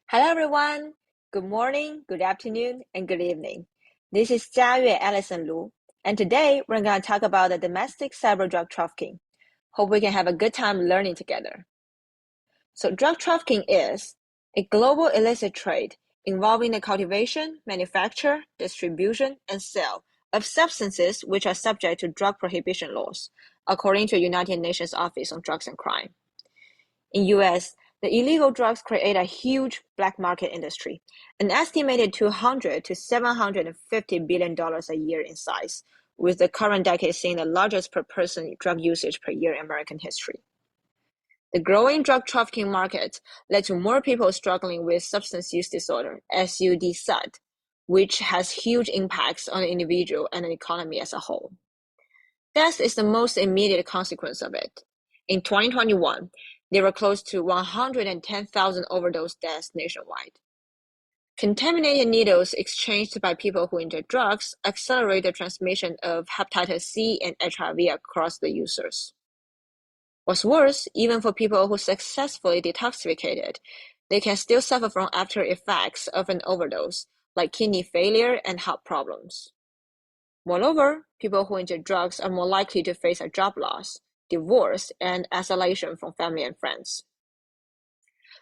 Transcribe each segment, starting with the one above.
Hello everyone. Good morning, good afternoon, and good evening. This is Jiayue Allison Lu, and today we're going to talk about the domestic cyber drug trafficking. Hope we can have a good time learning together. So drug trafficking is a global illicit trade involving the cultivation, manufacture, distribution, and sale of substances which are subject to drug prohibition laws, according to United Nations Office on Drugs and Crime. In US, the illegal drugs create a huge black market industry, an estimated $200 to $750 billion a year in size, with the current decade seeing the largest per person drug usage per year in American history. The growing drug trafficking market led to more people struggling with substance use disorder, SUD, which has huge impacts on the individual and the economy as a whole. Death is the most immediate consequence of it. In 2021, there were close to 110,000 overdose deaths nationwide. Contaminated needles exchanged by people who inject drugs accelerate the transmission of hepatitis C and HIV across the users. What's worse, even for people who successfully detoxificated, they can still suffer from after effects of an overdose, like kidney failure and heart problems. Moreover, people who inject drugs are more likely to face a job loss, divorce, and isolation from family and friends.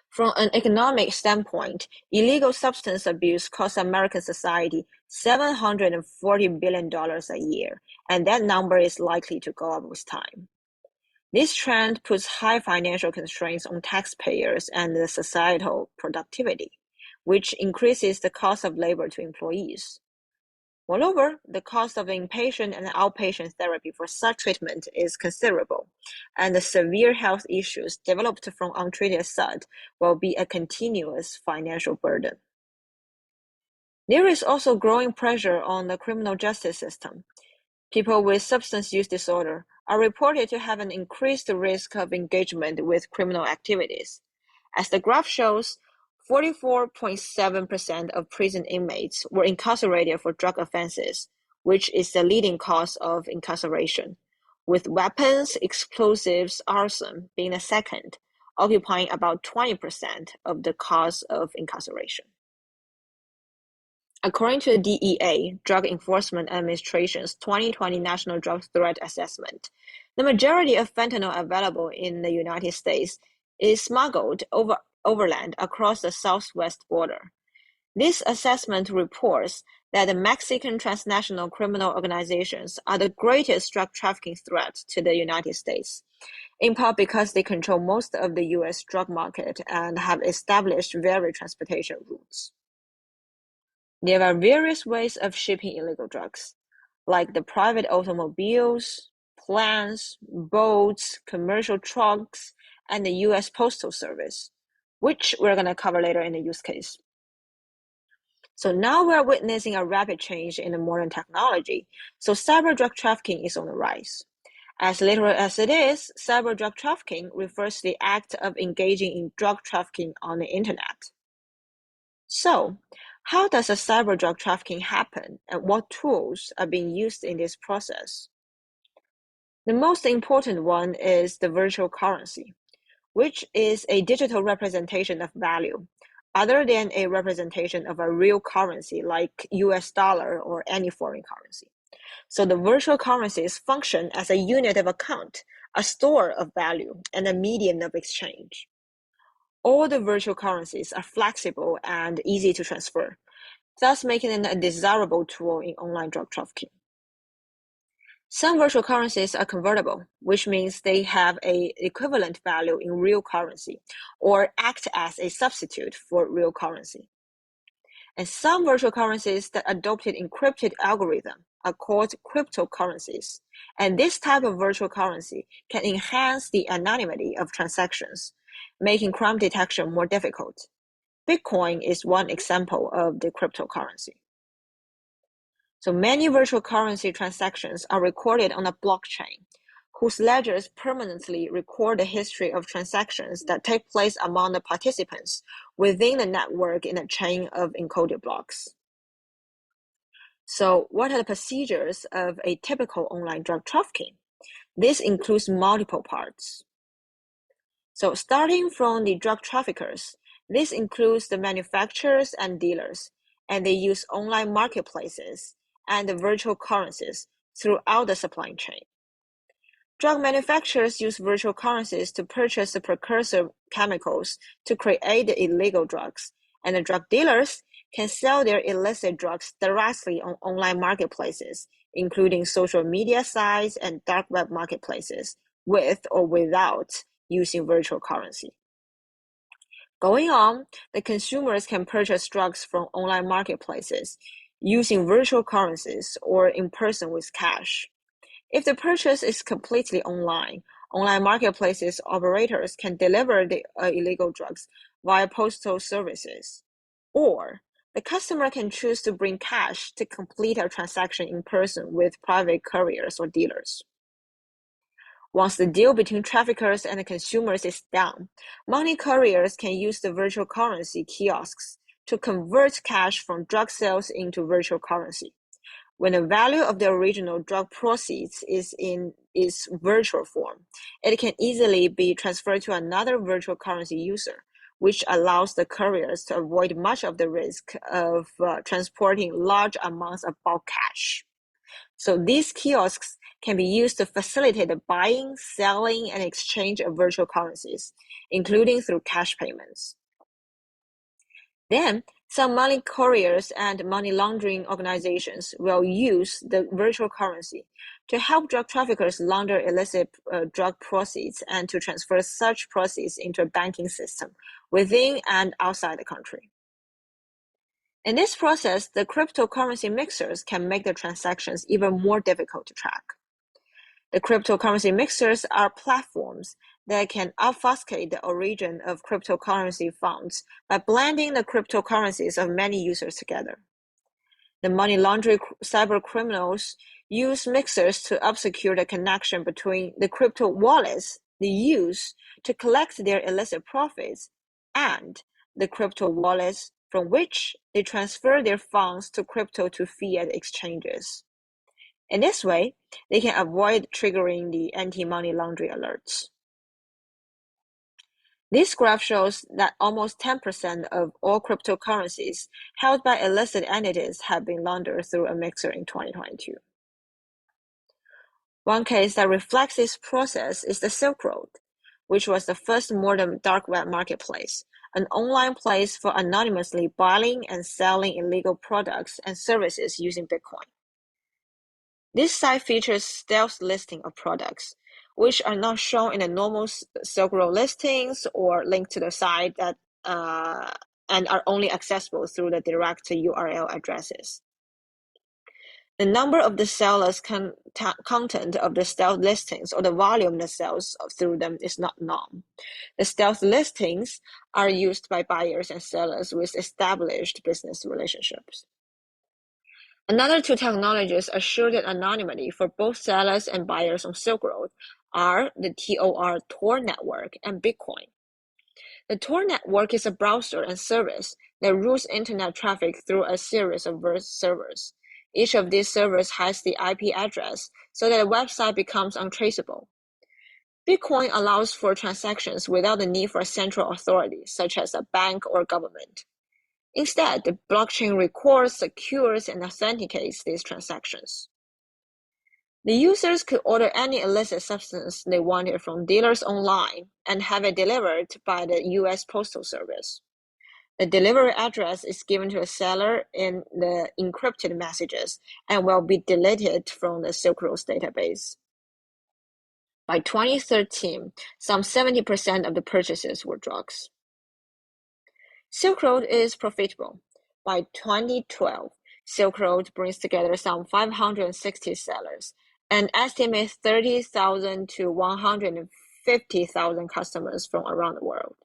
From an economic standpoint, illegal substance abuse costs American society $740 billion a year, and that number is likely to go up with time. This trend puts high financial constraints on taxpayers and the societal productivity, which increases the cost of labor to employees. Moreover, the cost of inpatient and outpatient therapy for such treatment is considerable, and the severe health issues developed from untreated SUD will be a continuous financial burden. There is also growing pressure on the criminal justice system. People with substance use disorder are reported to have an increased risk of engagement with criminal activities. As the graph shows, 44.7% of prison inmates were incarcerated for drug offenses, which is the leading cause of incarceration, with weapons, explosives, arson being the second, occupying about 20% of the cause of incarceration. According to the DEA, Drug Enforcement Administration's 2020 National Drug Threat Assessment, the majority of fentanyl available in the United States is smuggled overland across the southwest border. This assessment reports that the Mexican transnational criminal organizations are the greatest drug trafficking threat to the United States, in part because they control most of the U.S. drug market and have established varied transportation routes. There are various ways of shipping illegal drugs, like the private automobiles, planes, boats, commercial trucks, and the U.S. Postal Service, which we're going to cover later in the use case. So now we're witnessing a rapid change in the modern technology, so cyber drug trafficking is on the rise. As literal as it is, cyber drug trafficking refers to the act of engaging in drug trafficking on the internet. So, how does a cyber drug trafficking happen, and what tools are being used in this process? The most important one is the virtual currency, which is a digital representation of value, other than a representation of a real currency like US dollar or any foreign currency. So the virtual currencies function as a unit of account, a store of value, and a medium of exchange. All the virtual currencies are flexible and easy to transfer, thus making them a desirable tool in online drug trafficking. Some virtual currencies are convertible, which means they have an equivalent value in real currency or act as a substitute for real currency. And some virtual currencies that adopted encrypted algorithm are called cryptocurrencies. And this type of virtual currency can enhance the anonymity of transactions, making crime detection more difficult. Bitcoin is one example of the cryptocurrency. So many virtual currency transactions are recorded on a blockchain, whose ledgers permanently record the history of transactions that take place among the participants within the network in a chain of encoded blocks. So what are the procedures of a typical online drug trafficking? This includes multiple parts. So starting from the drug traffickers, This includes the manufacturers and dealers, and they use online marketplaces and virtual currencies throughout the supply chain. Drug manufacturers use virtual currencies to purchase the precursor chemicals to create the illegal drugs, and the drug dealers can sell their illicit drugs directly on online marketplaces, including social media sites and dark web marketplaces, with or without using virtual currency. Going on, the consumers can purchase drugs from online marketplaces using virtual currencies or in person with cash. If the purchase is completely online marketplaces operators can deliver the illegal drugs via postal services, or the customer can choose to bring cash to complete a transaction in person with private couriers or dealers. Once the deal between traffickers and the consumers is done, money couriers can use the virtual currency kiosks to convert cash from drug sales into virtual currency. When the value of the original drug proceeds is in its virtual form, it can easily be transferred to another virtual currency user, which allows the couriers to avoid much of the risk of transporting large amounts of bulk cash. So these kiosks can be used to facilitate the buying, selling, and exchange of virtual currencies, including through cash payments. Then, some money couriers and money laundering organizations will use the virtual currency to help drug traffickers launder illicit drug proceeds and to transfer such proceeds into a banking system within and outside the country. In this process, the cryptocurrency mixers can make the transactions even more difficult to track. The cryptocurrency mixers are platforms that can obfuscate the origin of cryptocurrency funds by blending the cryptocurrencies of many users together. The money laundering cyber criminals use mixers to obscure the connection between the crypto wallets they use to collect their illicit profits and the crypto wallets from which they transfer their funds to crypto to fiat exchanges. In this way, they can avoid triggering the anti-money laundering alerts. This graph shows that almost 10% of all cryptocurrencies held by illicit entities have been laundered through a mixer in 2022. One case that reflects this process is the Silk Road, which was the first modern dark web marketplace, an online place for anonymously buying and selling illegal products and services using Bitcoin. This site features stealth listing of products, which are not shown in the normal Silk Road listings or linked to the site that and are only accessible through the direct URL addresses. The number of the sellers' content of the stealth listings or the volume that sells through them is not known. The stealth listings are used by buyers and sellers with established business relationships. Another two technologies assured anonymity for both sellers and buyers on Silk Road are the Tor network and Bitcoin. The Tor network is a browser and service that routes internet traffic through a series of servers. Each of these servers has the IP address so that a website becomes untraceable. Bitcoin allows for transactions without the need for a central authority, such as a bank or government. Instead, the blockchain records, secures, and authenticates these transactions. The users could order any illicit substance they wanted from dealers online and have it delivered by the US Postal Service. The delivery address is given to a seller in the encrypted messages and will be deleted from the Silk Road's database. By 2013, some 70% of the purchases were drugs. Silk Road is profitable. By 2012, Silk Road brings together some 560 sellers and estimates 30,000 to 150,000 customers from around the world.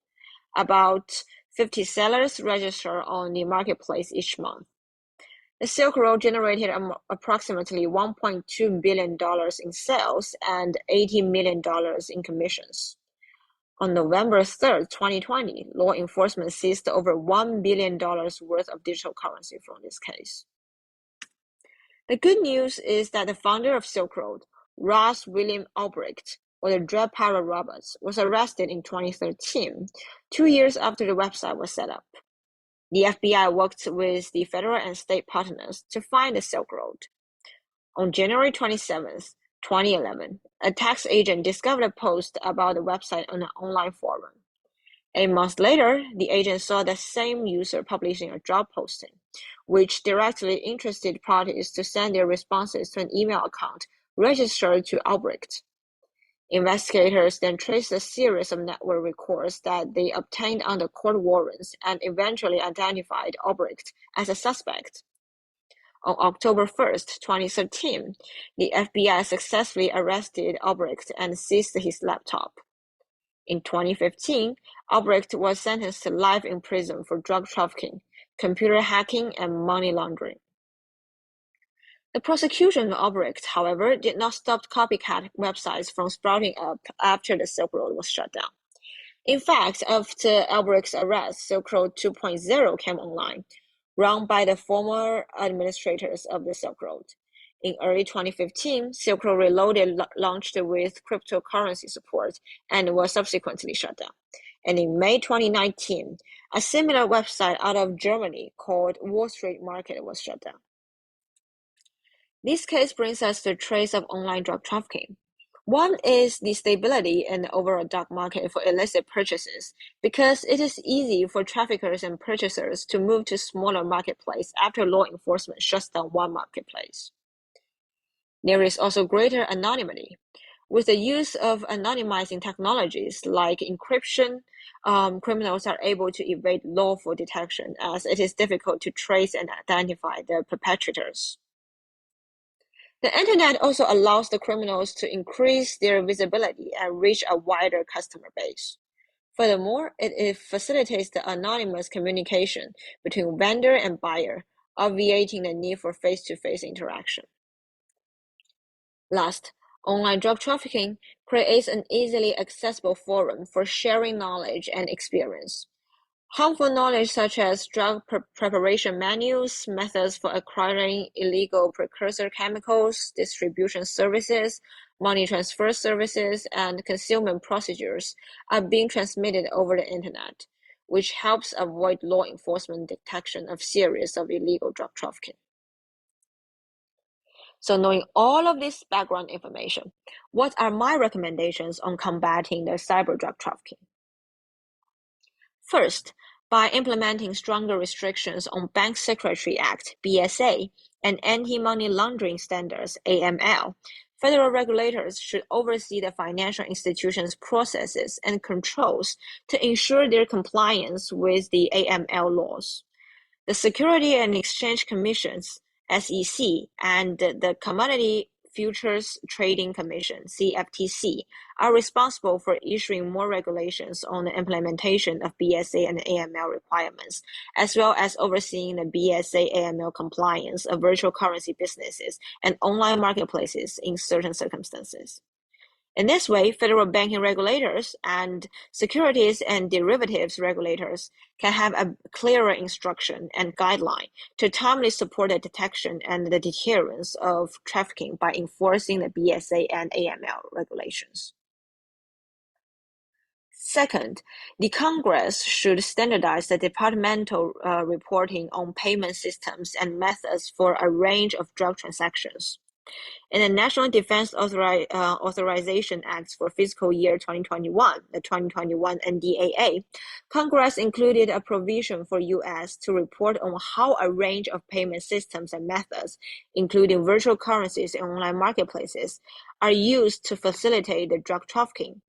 About 50 sellers register on the marketplace each month. The Silk Road generated approximately $1.2 billion in sales and $80 million in commissions. On November 3, 2020, law enforcement seized over $1 billion worth of digital currency from this case. The good news is that the founder of Silk Road, Ross William Albrecht, or the Drug Pirate Roberts, was arrested in 2013, 2 years after the website was set up. The FBI worked with the federal and state partners to find the Silk Road. On January 27, 2011, a tax agent discovered a post about the website on an online forum. 8 months later, the agent saw the same user publishing a job posting, which directly interested parties to send their responses to an email account registered to Albrecht. Investigators then traced a series of network records that they obtained under court warrants and eventually identified Albrecht as a suspect. On October 1st, 2013, the FBI successfully arrested Albrecht and seized his laptop. In 2015, Albrecht was sentenced to life in prison for drug trafficking, computer hacking, and money laundering. The prosecution of Albrecht, however, did not stop copycat websites from sprouting up after the Silk Road was shut down. In fact, after Albrecht's arrest, Silk Road 2.0 came online, run by the former administrators of the Silk Road. In early 2015, Silk Road Reloaded launched with cryptocurrency support and was subsequently shut down. And in May 2019, a similar website out of Germany called Wall Street Market was shut down. This case brings us to the trace of online drug trafficking. One is the stability in the overall dark market for illicit purchases, because it is easy for traffickers and purchasers to move to smaller marketplace after law enforcement shuts down one marketplace. There is also greater anonymity. With the use of anonymizing technologies like encryption, criminals are able to evade lawful detection, as it is difficult to trace and identify the perpetrators. The internet also allows the criminals to increase their visibility and reach a wider customer base. Furthermore, it facilitates the anonymous communication between vendor and buyer, obviating the need for face-to-face interaction. Last, online drug trafficking creates an easily accessible forum for sharing knowledge and experience. Harmful knowledge such as drug preparation manuals, methods for acquiring illegal precursor chemicals, distribution services, money transfer services, and concealment procedures are being transmitted over the internet, which helps avoid law enforcement detection of series of illegal drug trafficking. So knowing all of this background information, what are my recommendations on combating the cyber drug trafficking? First, by implementing stronger restrictions on Bank Secrecy Act (BSA) and anti-money laundering standards (AML), federal regulators should oversee the financial institutions' processes and controls to ensure their compliance with the AML laws. The Security and Exchange Commissions (SEC) and the Commodity Futures Trading Commission (CFTC) are responsible for issuing more regulations on the implementation of BSA and AML requirements, as well as overseeing the BSA-AML compliance of virtual currency businesses and online marketplaces in certain circumstances. In this way, federal banking regulators and securities and derivatives regulators can have a clearer instruction and guideline to timely support the detection and the deterrence of trafficking by enforcing the BSA and AML regulations. Second, the Congress should standardize the departmental reporting on payment systems and methods for a range of drug transactions. In the National Defense Authorization Act for fiscal year 2021, the 2021 NDAA, Congress included a provision for U.S. to report on how a range of payment systems and methods, including virtual currencies and online marketplaces, are used to facilitate the drug trafficking,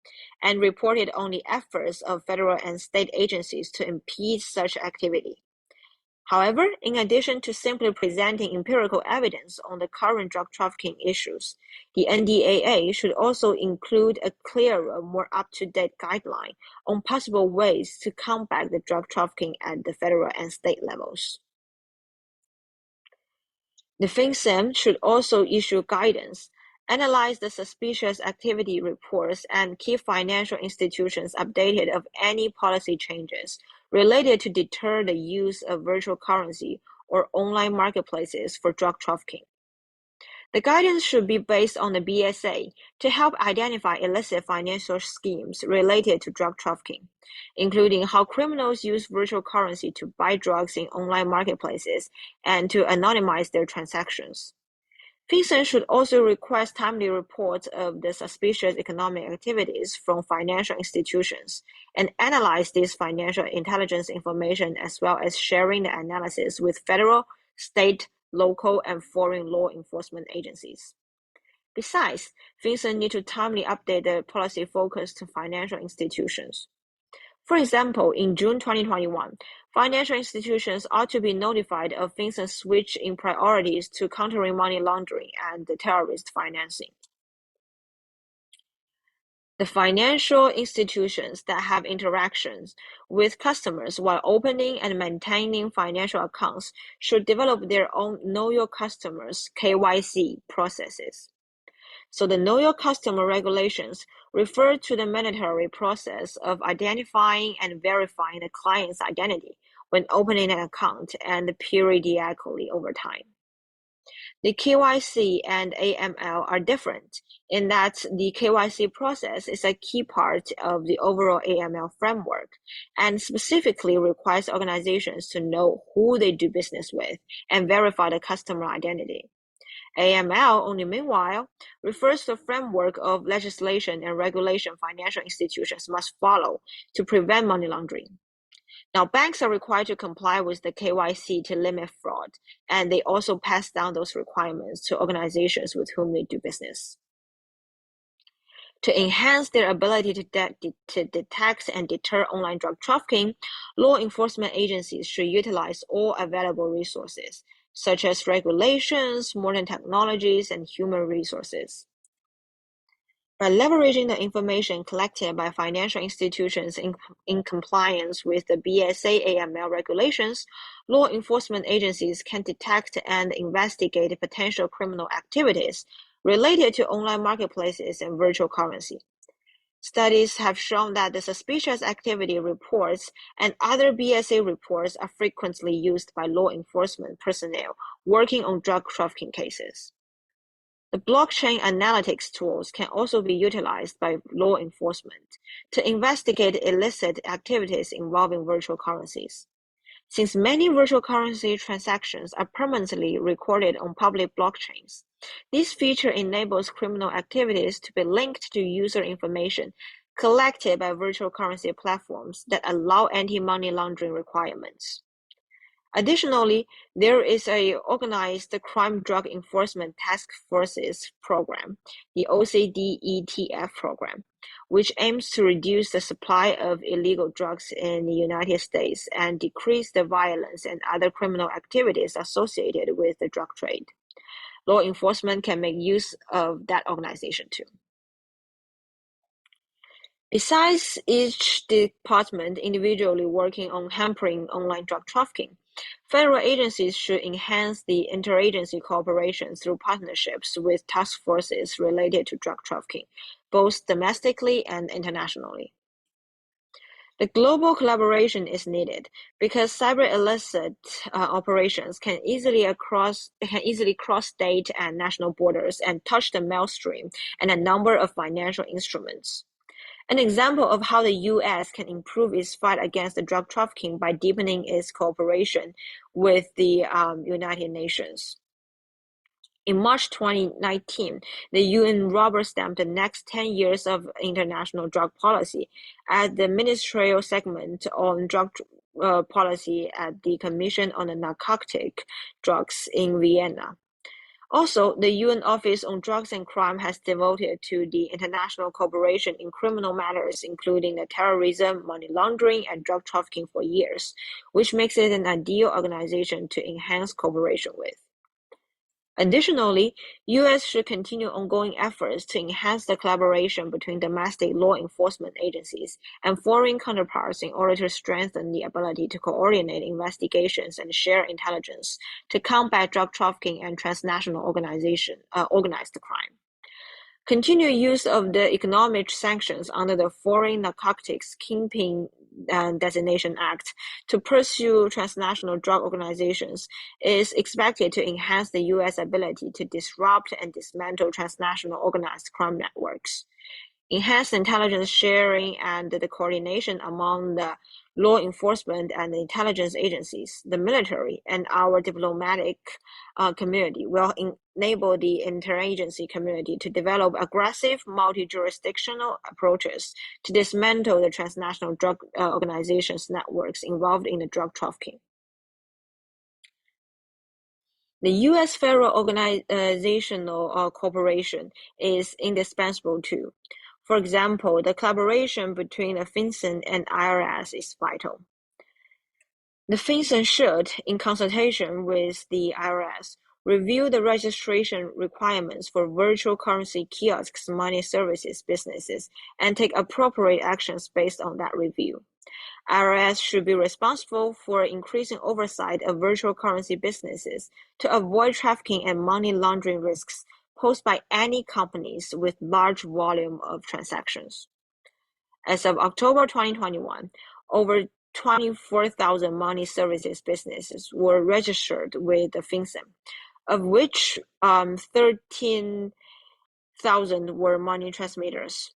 and reported on the efforts of federal and state agencies to impede such activity. However, in addition to simply presenting empirical evidence on the current drug trafficking issues, the NDAA should also include a clearer, more up-to-date guideline on possible ways to combat the drug trafficking at the federal and state levels. The FinCEN should also issue guidance, analyze the suspicious activity reports, and keep financial institutions updated of any policy changes related to deter the use of virtual currency or online marketplaces for drug trafficking. The guidance should be based on the BSA to help identify illicit financial schemes related to drug trafficking, including how criminals use virtual currency to buy drugs in online marketplaces and to anonymize their transactions. FinCEN should also request timely reports of the suspicious economic activities from financial institutions and analyze this financial intelligence information as well as sharing the analysis with federal, state, local, and foreign law enforcement agencies. Besides, FinCEN need to timely update the policy focus to financial institutions. For example, in June 2021, financial institutions ought to be notified of FinCEN's switch in priorities to countering money laundering and terrorist financing. The financial institutions that have interactions with customers while opening and maintaining financial accounts should develop their own Know Your Customers (KYC) processes. So the Know Your Customer regulations refer to the mandatory process of identifying and verifying the client's identity when opening an account and periodically over time. The KYC and AML are different in that the KYC process is a key part of the overall AML framework and specifically requires organizations to know who they do business with and verify the customer identity. AML, only meanwhile, refers to a framework of legislation and regulation financial institutions must follow to prevent money laundering. Now, banks are required to comply with the KYC to limit fraud, and they also pass down those requirements to organizations with whom they do business. To enhance their ability to detect and deter online drug trafficking, law enforcement agencies should utilize all available resources, such as regulations, modern technologies, and human resources. By leveraging the information collected by financial institutions in compliance with the BSA-AML regulations, law enforcement agencies can detect and investigate potential criminal activities related to online marketplaces and virtual currency. Studies have shown that the suspicious activity reports and other BSA reports are frequently used by law enforcement personnel working on drug trafficking cases. The blockchain analytics tools can also be utilized by law enforcement to investigate illicit activities involving virtual currencies. Since many virtual currency transactions are permanently recorded on public blockchains, this feature enables criminal activities to be linked to user information collected by virtual currency platforms that allow anti-money laundering requirements. Additionally, there is a Organized Crime Drug Enforcement Task Forces program, the OCDETF program, which aims to reduce the supply of illegal drugs in the United States and decrease the violence and other criminal activities associated with the drug trade. Law enforcement can make use of that organization too. Besides each department individually working on hampering online drug trafficking, federal agencies should enhance the interagency cooperation through partnerships with task forces related to drug trafficking, both domestically and internationally. The global collaboration is needed because cyber illicit operations can easily cross state and national borders and touch the mainstream and a number of financial instruments. An example of how the U.S. can improve its fight against the drug trafficking by deepening its cooperation with the United Nations. In March 2019, the UN rubber-stamped the next 10 years of international drug policy at the ministerial segment on drug policy at the Commission on the Narcotic Drugs in Vienna. Also, the UN Office on Drugs and Crime has devoted to the international cooperation in criminal matters, including the terrorism, money laundering, and drug trafficking for years, which makes it an ideal organization to enhance cooperation with. Additionally, U.S. should continue ongoing efforts to enhance the collaboration between domestic law enforcement agencies and foreign counterparts in order to strengthen the ability to coordinate investigations and share intelligence to combat drug trafficking and transnational organized crime. Continued use of the economic sanctions under the Foreign Narcotics Kingpin Designation Act to pursue transnational drug organizations is expected to enhance the U.S. ability to disrupt and dismantle transnational organized crime networks, enhance intelligence sharing and the coordination among the law enforcement and the intelligence agencies, the military, and our diplomatic community will enable the interagency community to develop aggressive multi-jurisdictional approaches to dismantle the transnational drug organizations networks involved in the drug trafficking. The U.S. federal organizational cooperation is indispensable too. For example, the collaboration between the FinCEN and IRS is vital. The FinCEN should, in consultation with the IRS, review the registration requirements for virtual currency kiosks money services businesses and take appropriate actions based on that review. IRS should be responsible for increasing oversight of virtual currency businesses to avoid trafficking and money laundering risks posed by any companies with large volume of transactions. As of October 2021, over 24,000 money services businesses were registered with the FinCEN, of which 13,000 were money transmitters.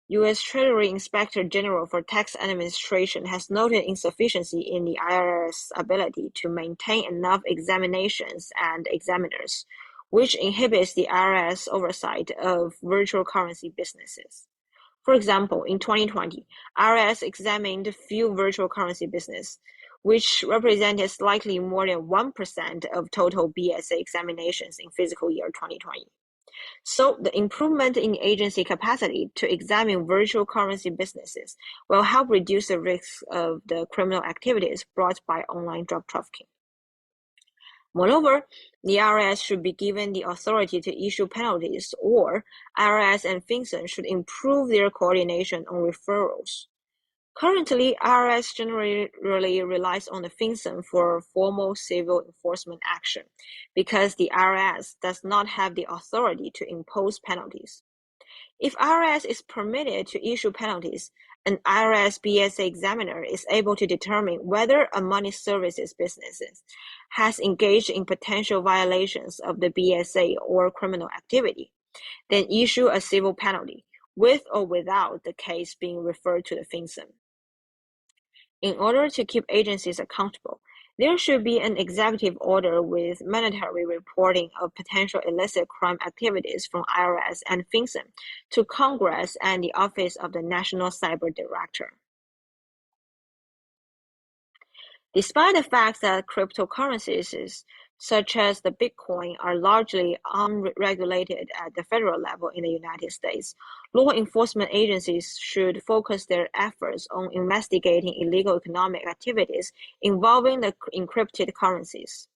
U.S. Treasury Inspector General for Tax Administration has noted insufficiency in the IRS ability to maintain enough examinations and examiners, which inhibits the IRS oversight of virtual currency businesses. For example, in 2020, IRS examined few virtual currency businesses, which represented slightly more than 1% of total BSA examinations in fiscal year 2020. So the improvement in agency capacity to examine virtual currency businesses will help reduce the risks of the criminal activities brought by online drug trafficking. Moreover, the IRS should be given the authority to issue penalties, or IRS and FinCEN should improve their coordination on referrals. Currently, IRS generally relies on the FinCEN for formal civil enforcement action because the IRS does not have the authority to impose penalties. If IRS is permitted to issue penalties, an IRS BSA examiner is able to determine whether a money services business has engaged in potential violations of the BSA or criminal activity, then issue a civil penalty, with or without the case being referred to the FinCEN. In order to keep agencies accountable, there should be an executive order with mandatory reporting of potential illicit crime activities from IRS and FinCEN to Congress and the Office of the National Cyber Director. Despite the fact that cryptocurrencies such as the Bitcoin are largely unregulated at the federal level in the United States, law enforcement agencies should focus their efforts on investigating illegal economic activities involving the encrypted currencies.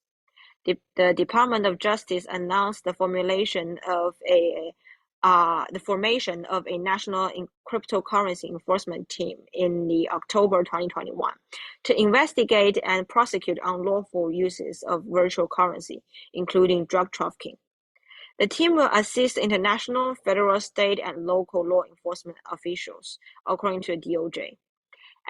The Department of Justice announced the formation of a national cryptocurrency enforcement team in the October 2021 to investigate and prosecute unlawful uses of virtual currency, including drug trafficking. The team will assist international, federal, state, and local law enforcement officials, according to the DOJ.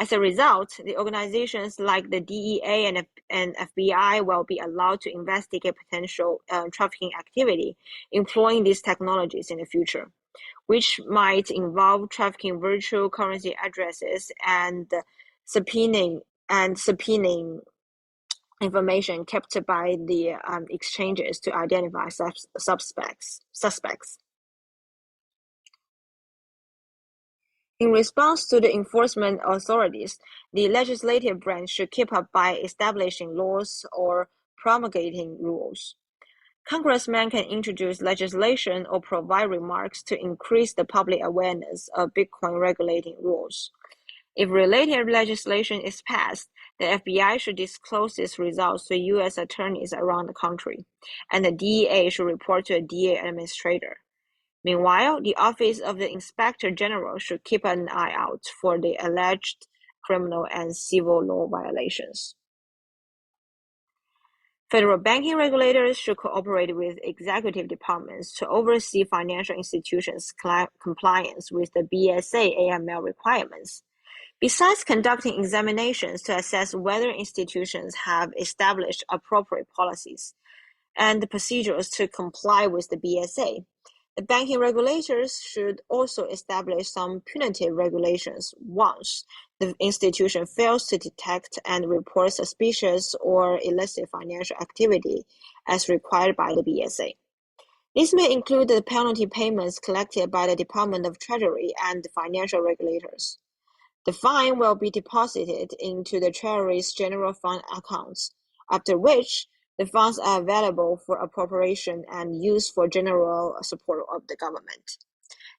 As a result, the organizations like the DEA and FBI will be allowed to investigate potential trafficking activity employing these technologies in the future, which might involve trafficking virtual currency addresses and subpoenaing information kept by the exchanges to identify suspects. In response to the enforcement authorities, the legislative branch should keep up by establishing laws or promulgating rules. Congressmen can introduce legislation or provide remarks to increase the public awareness of Bitcoin regulating rules. If related legislation is passed, the FBI should disclose its results to U.S. attorneys around the country, and the DEA should report to a DA administrator. Meanwhile, the Office of the Inspector General should keep an eye out for the alleged criminal and civil law violations. Federal banking regulators should cooperate with executive departments to oversee financial institutions' compliance with the BSA AML requirements. Besides conducting examinations to assess whether institutions have established appropriate policies and procedures to comply with the BSA, the banking regulators should also establish some punitive regulations once the institution fails to detect and report suspicious or illicit financial activity as required by the BSA. This may include the penalty payments collected by the Department of Treasury and the financial regulators. The fine will be deposited into the Treasury's general fund accounts, after which the funds are available for appropriation and use for general support of the government.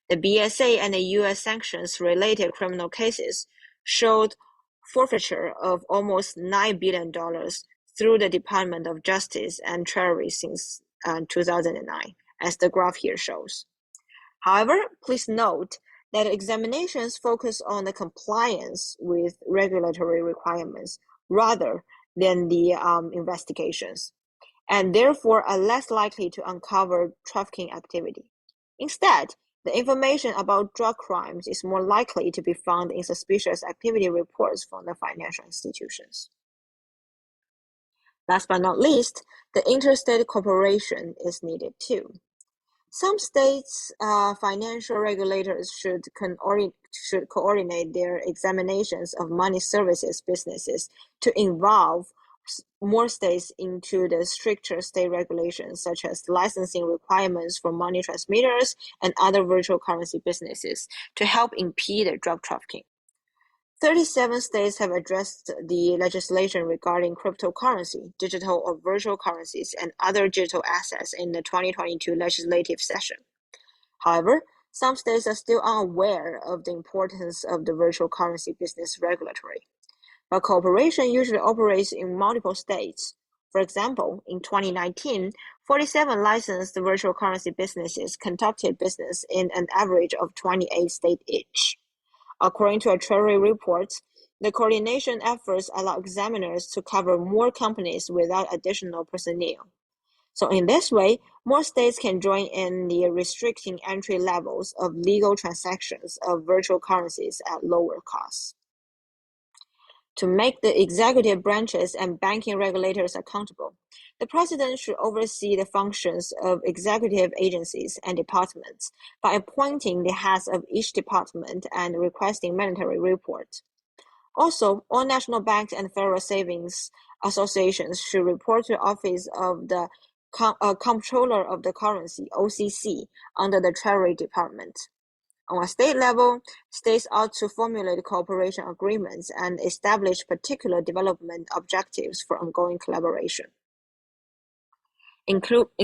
The BSA and the U.S. sanctions-related criminal cases showed forfeiture of almost $9 billion through the Department of Justice and Treasury since 2009, as the graph here shows. However, please note that examinations focus on the compliance with regulatory requirements rather than the investigations, and therefore are less likely to uncover trafficking activity. Instead, the information about drug crimes is more likely to be found in suspicious activity reports from the financial institutions. Last but not least, the interstate cooperation is needed too. Some states' financial regulators should coordinate their examinations of money services businesses to involve more states into the stricter state regulations, such as licensing requirements for money transmitters and other virtual currency businesses, to help impede drug trafficking. 37 states have addressed the legislation regarding cryptocurrency, digital or virtual currencies, and other digital assets in the 2022 legislative session. However, some states are still unaware of the importance of the virtual currency business regulatory. But cooperation usually operates in multiple states. For example, in 2019, 47 licensed virtual currency businesses conducted business in an average of 28 states each. According to a Treasury report, the coordination efforts allow examiners to cover more companies without additional personnel. So in this way, more states can join in the restricting entry levels of legal transactions of virtual currencies at lower costs. To make the executive branches and banking regulators accountable, the president should oversee the functions of executive agencies and departments by appointing the heads of each department and requesting mandatory reports. Also, all national banks and federal savings associations should report to the Office of the Comptroller of the Currency, OCC, under the Treasury Department. On a state level, states ought to formulate cooperation agreements and establish particular development objectives for ongoing collaboration. In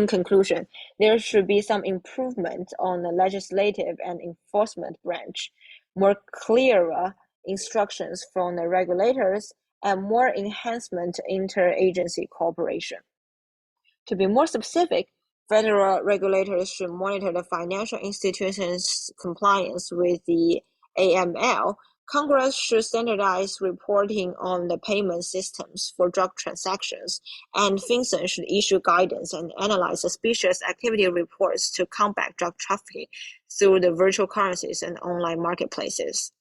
conclusion, there should be some improvement on the legislative and enforcement branch, more clearer instructions from the regulators, and more enhancement interagency cooperation. To be more specific, federal regulators should monitor the financial institutions' compliance with the AML. Congress should standardize reporting on the payment systems for drug transactions, and FinCEN should issue guidance and analyze suspicious activity reports to combat drug trafficking through the virtual currencies and online marketplaces.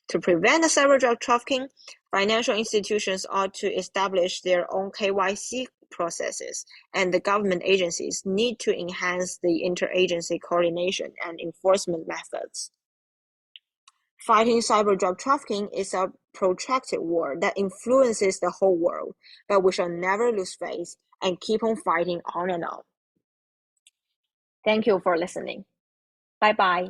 To prevent the cyber drug trafficking, financial institutions ought to establish their own KYC processes, and the government agencies need to enhance the interagency coordination and enforcement methods. Fighting cyber drug trafficking is a protracted war that influences the whole world, but we shall never lose faith and keep on fighting on and on. Thank you for listening. Bye-bye.